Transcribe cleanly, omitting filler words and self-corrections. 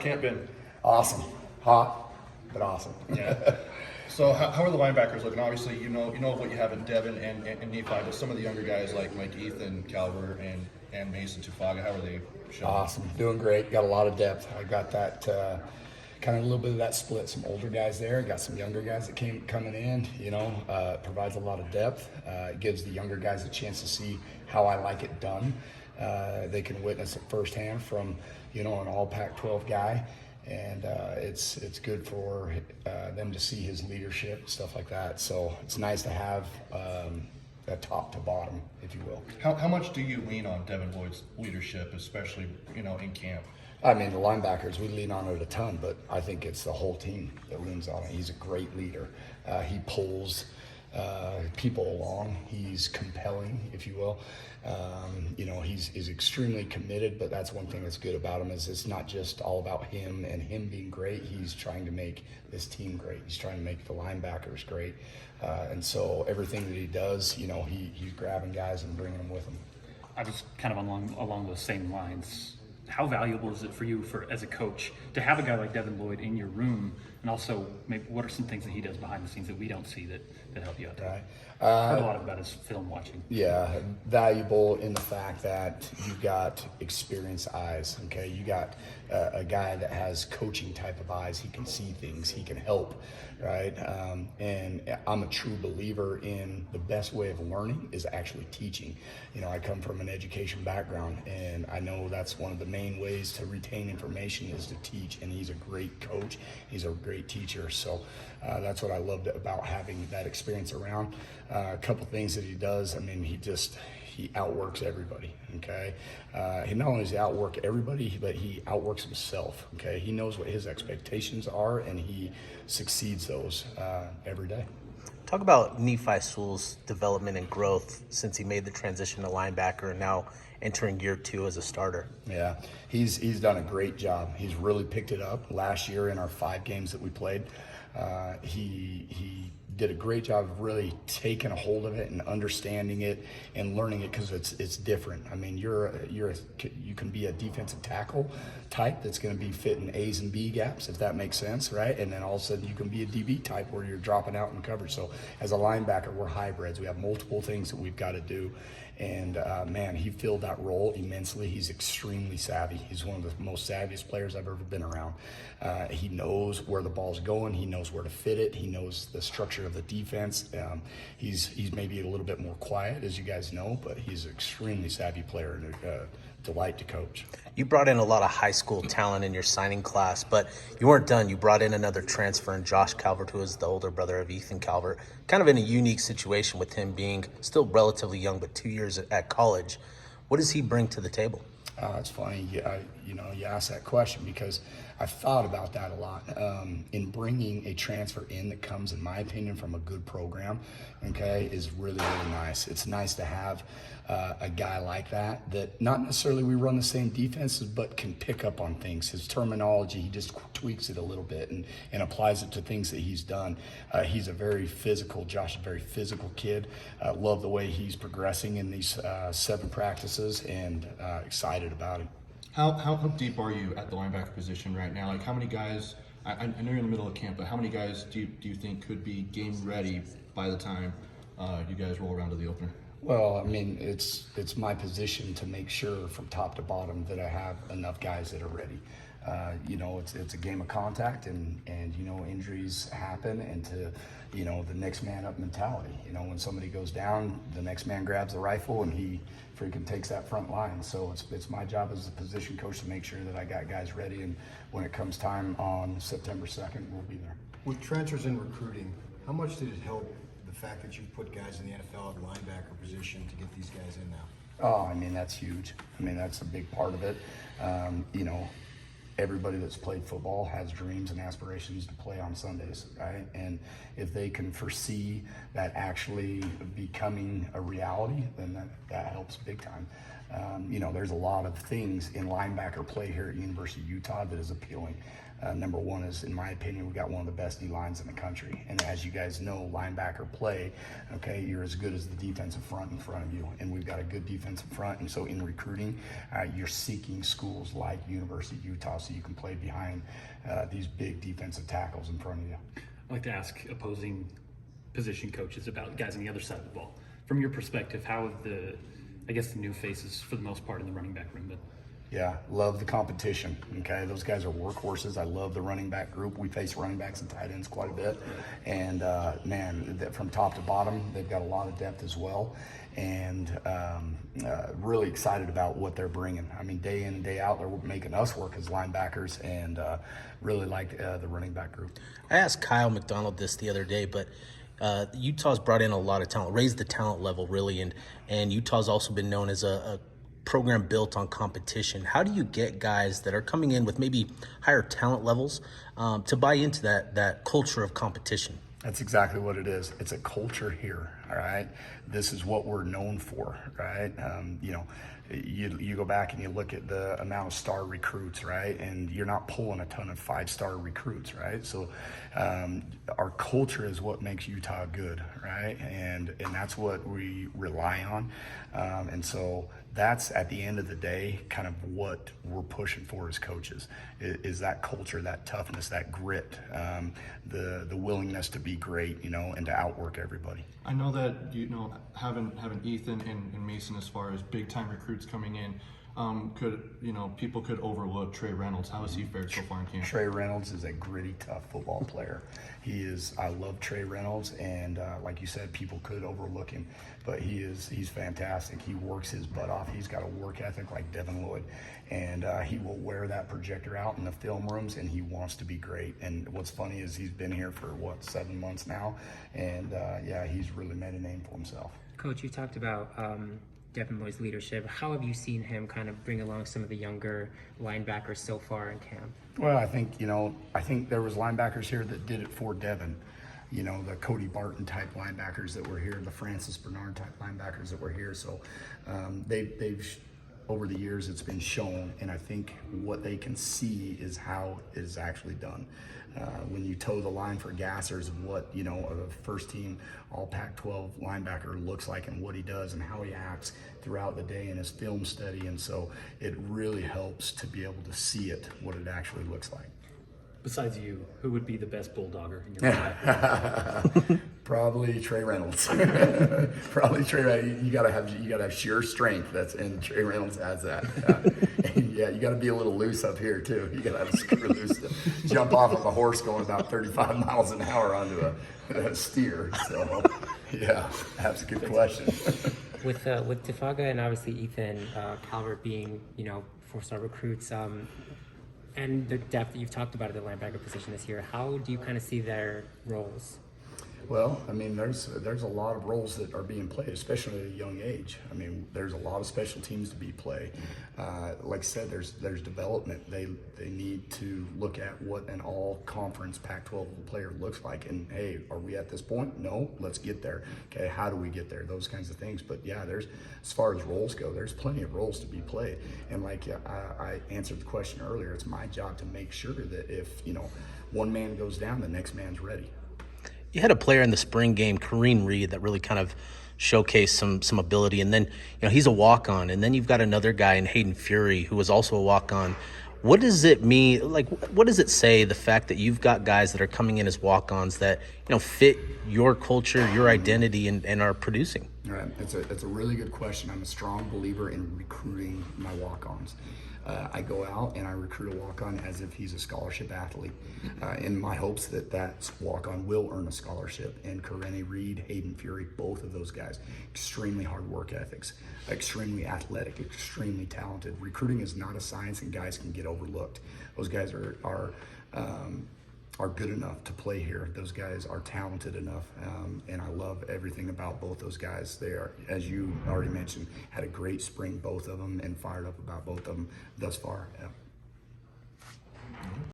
Camp been? Awesome. Hot, but awesome. Yeah. So how are the linebackers looking? Obviously, you know what you have in Devin and Nephi, but some of the younger guys like Ethan, Calvert, and Mason Tufaga, how are they showing? Awesome. Doing great. Got a lot of depth. I got that kind of a little bit of that split. Some older guys there. Got some younger guys that coming in. It provides a lot of depth. It gives the younger guys a chance to see how I like it done. They can witness it firsthand from an all Pac-12 guy. And it's good for them to see his leadership, stuff like that. So it's nice to have a top to bottom, if you will. How much do you lean on Devin Lloyd's leadership, especially in camp? I mean, the linebackers, we lean on it a ton, but I think it's the whole team that leans on it. He's a great leader. He pulls people along. He's compelling, if you will. He's extremely committed, but that's one thing that's good about him is it's not just all about him and him being great. He's trying to make this team great. He's trying to make the linebackers great. And so everything that he does, he's grabbing guys and bringing them with him. I was kind of along those same lines. How valuable is it for you as a coach to have a guy like Devin Lloyd in your room, and also maybe what are some things that he does behind the scenes that we don't see that help you out there? Right. I've heard a lot about his film watching. Yeah, valuable in the fact that you've got experienced eyes. Okay, you got a guy that has coaching type of eyes. He can see things. He can help, right? And I'm a true believer in the best way of learning is actually teaching. I come from an education background, and I know that's one of the main ways to retain information is to teach. And he's a great coach. He's a great teacher. So that's what I loved about having that experience around. A couple things that he does. I mean, he outworks everybody. Okay, he not only does he outwork everybody, but he outworks himself. Okay, he knows what his expectations are, and he succeeds those every day. Talk about Nephi Sewell's development and growth since he made the transition to linebacker and now entering year 2 as a starter. Yeah, he's done a great job. He's really picked it up. Last year in our 5 games that we played, he did a great job of really taking a hold of it and understanding it and learning it because it's different. I mean, you can be a defensive tackle type that's going to be fitting A's and B gaps, if that makes sense, right? And then all of a sudden you can be a DB type where you're dropping out in coverage. So as a linebacker, we're hybrids. We have multiple things that we've got to do. And man, he filled that role immensely. He's extremely savvy. He's one of the most savviest players I've ever been around. He knows where the ball's going. He knows where to fit it. He knows the structure of the defense. He's maybe a little bit more quiet, as you guys know, but he's an extremely savvy player and a delight to coach. You brought in a lot of high school talent in your signing class, but you weren't done. You brought in another transfer in Josh Calvert, who is the older brother of Ethan Calvert, kind of in a unique situation with him being still relatively young, but 2 years at college. What does he bring to the table? It's funny, you asked that question because I've thought about that a lot. In bringing a transfer in that comes, in my opinion, from a good program, okay, is really, really nice. It's nice to have a guy like that not necessarily we run the same defenses, but can pick up on things. His terminology, he just tweaks it a little bit and applies it to things that he's done. He's a very physical, Josh, a very physical kid. Love the way he's progressing in these 7 practices and excited about him. How deep are you at the linebacker position right now? Like how many guys, I know you're in the middle of camp, but how many guys do you think could be game ready by the time you guys roll around to the opener? Well, I mean, it's my position to make sure from top to bottom that I have enough guys that are ready. It's a game of contact and injuries happen, and to the next man up mentality. When somebody goes down, the next man grabs the rifle and he freaking takes that front line. So it's my job as a position coach to make sure that I got guys ready, and when it comes time on September 2nd, we'll be there. With transfers in recruiting, how much did it help the fact that you've put guys in the NFL at linebacker position to get these guys in now? Oh, I mean, that's huge. I mean, that's a big part of it. Everybody that's played football has dreams and aspirations to play on Sundays, right? And if they can foresee that actually becoming a reality, then that helps big time. There's a lot of things in linebacker play here at University of Utah that is appealing. Number one is, in my opinion, we've got one of the best D-lines in the country. And as you guys know, linebacker play, okay, you're as good as the defensive front in front of you. And we've got a good defensive front. And so in recruiting, you're seeking schools like University of Utah so you can play behind these big defensive tackles in front of you. I like to ask opposing position coaches about guys on the other side of the ball. From your perspective, how have the new faces, for the most part, in the running back room been? Yeah, love the competition. Okay, those guys are workhorses. I love the running back group. We face running backs and tight ends quite a bit, and from top to bottom, they've got a lot of depth as well. And really excited about what they're bringing. I mean, day in and day out, they're making us work as linebackers, and really like the running back group. I asked Kyle McDonald this the other day, but Utah's brought in a lot of talent, raised the talent level really, and Utah's also been known as a program built on competition. How do you get guys that are coming in with maybe higher talent levels to buy into that culture of competition? That's exactly what it is. It's a culture here, all right? This is what we're known for, right? You go back and you look at the amount of star recruits, right? And you're not pulling a ton of 5-star recruits, right? So our culture is what makes Utah good, right? And that's what we rely on. And so that's, at the end of the day, kind of what we're pushing for as coaches, is that culture, that toughness, that grit, the willingness to be great, and to outwork everybody. I know that having Ethan and Mason as far as big time recruits coming in, people could overlook Trey Reynolds. How has he fared so far in camp? Trey Reynolds is a gritty, tough football player. I love Trey Reynolds, and like you said, people could overlook him, but he's fantastic. He works his butt off. He's got a work ethic like Devin Lloyd, and he will wear that projector out in the film rooms, and he wants to be great. And what's funny is he's been here for 7 months now, and he's really made a name for himself. Coach, you talked about Devin Lloyd's leadership. How have you seen him kind of bring along some of the younger linebackers so far in camp? Well, I think there was linebackers here that did it for Devin. The Cody Barton type linebackers that were here, the Francis Bernard type linebackers that were here. So they've over the years, it's been shown, and I think what they can see is how it is actually done. When you toe the line for gassers of what a first team all Pac-12 linebacker looks like and what he does and how he acts throughout the day in his film study, and so it really helps to be able to see it, what it actually looks like. Besides you, who would be the best bulldogger in your life? Probably Trey Reynolds. Probably Trey Reynolds. You gotta have sheer strength. And Trey Reynolds has that. You gotta be a little loose up here too. You gotta have a screw loose to jump off of a horse going about 35 miles an hour onto a steer. So that's a good question. With Tifaga and obviously Ethan Calvert being 4-star recruits, and the depth that you've talked about at the linebacker position this year, how do you kind of see their roles? Well, I mean, there's a lot of roles that are being played, especially at a young age. I mean, there's a lot of special teams to be played. Like I said, there's development. They need to look at what an all-conference Pac-12 player looks like. And hey, are we at this point? No, let's get there. Okay, how do we get there? Those kinds of things. But yeah, as far as roles go, there's plenty of roles to be played. And like I answered the question earlier, it's my job to make sure that if one man goes down, the next man's ready. You had a player in the spring game, Kareem Reed, that really kind of showcased some ability. And then, he's a walk-on. And then you've got another guy in Hayden Fury who was also a walk-on. What does it mean? What does it say, the fact that you've got guys that are coming in as walk-ons that, fit your culture, your identity, and are producing? All right. It's a really good question. I'm a strong believer in recruiting my walk-ons. I go out and I recruit a walk-on as if he's a scholarship athlete, in my hopes that walk-on will earn a scholarship. And Kareem Reed, Hayden Fury, both of those guys, extremely hard work ethics, extremely athletic, extremely talented. Recruiting is not a science, and guys can get overlooked. Those guys are good enough to play here. Those guys are talented enough, and I love everything about both those guys. They are, as you already mentioned, had a great spring, both of them, and fired up about both of them thus far. Yeah.